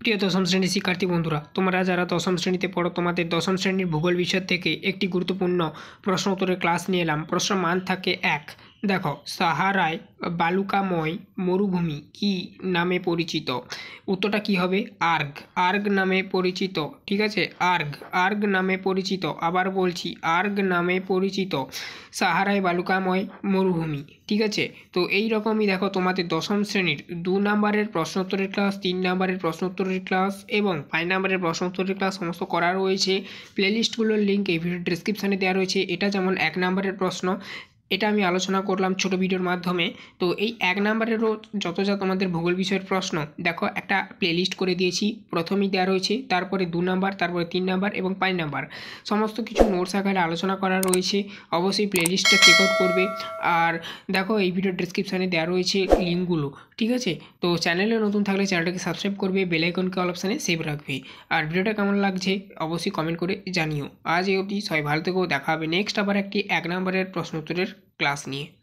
প্রিয় দশম শ্রেণীর শিক্ষার্থী বন্ধুরা, তোমরা যারা দশম শ্রেণীতে পড়ো তোমাদের দশম শ্রেণীর ভূগোল বিষয় থেকে একটি গুরুত্বপূর্ণ প্রশ্ন উত্তরের ক্লাস নিয়ে এলাম। প্রশ্ন মান থাকে 1। দেখো, সাহারায় বালুকাময় মরুভূমি কী নামে পরিচিত? উত্তরটা কী হবে? আর্গ। আর্গ নামে পরিচিত। ঠিক আছে, আর্গ। আর্গ নামে পরিচিত। আবার বলছি, আর্গ নামে পরিচিত সাহারায় বালুকাময় মরুভূমি। ঠিক আছে, তো এই রকমই দেখো তোমাদের দশম শ্রেণীর 2 নম্বরের প্রশ্নোত্তরের ক্লাস, 3 নম্বরের প্রশ্নোত্তরের ক্লাস এবং 5 নম্বরের প্রশ্নোত্তরের ক্লাস সমস্ত করা রয়েছে। প্লেলিস্টগুলোর লিঙ্ক এই ভিডিও ডেসক্রিপশানে দেওয়া রয়েছে। এটা যেমন 1 নম্বরের প্রশ্ন, এটা আমি আলোচনা করলাম ছোট ভিডিওর মাধ্যমে। তো এই 1 নম্বরেরও যত যা তোমাদের ভূগোল বিষয়ের প্রশ্ন দেখো একটা প্লেলিস্ট করে দিয়েছি। প্রথমেই দেওয়া রয়েছে, তারপরে 2 নম্বর, তারপরে 3 নম্বর এবং 5 নম্বর সমস্ত কিছু নোটস আকারে আলোচনা করা রয়েছে। অবশ্যই প্লেলিস্টটা চেক আউট করবে। আর দেখো এই ভিডিও ডেসক্রিপশানে দেওয়া রয়েছে লিঙ্কগুলো। ঠিক আছে, তো চ্যানেলে নতুন থাকলে চ্যানেলটাকে সাবস্ক্রাইব করবে, বেল আইকনকে অল অপশানে সেভ রাখবে। আর ভিডিওটা কেমন লাগছে অবশ্যই কমেন্ট করে জানিও। আজ এই অবধি, সবাই ভালো থেকো। দেখা হবে নেক্সট আবার একটি 1 নম্বরের প্রশ্ন উত্তরের ক্লাস নিয়ে।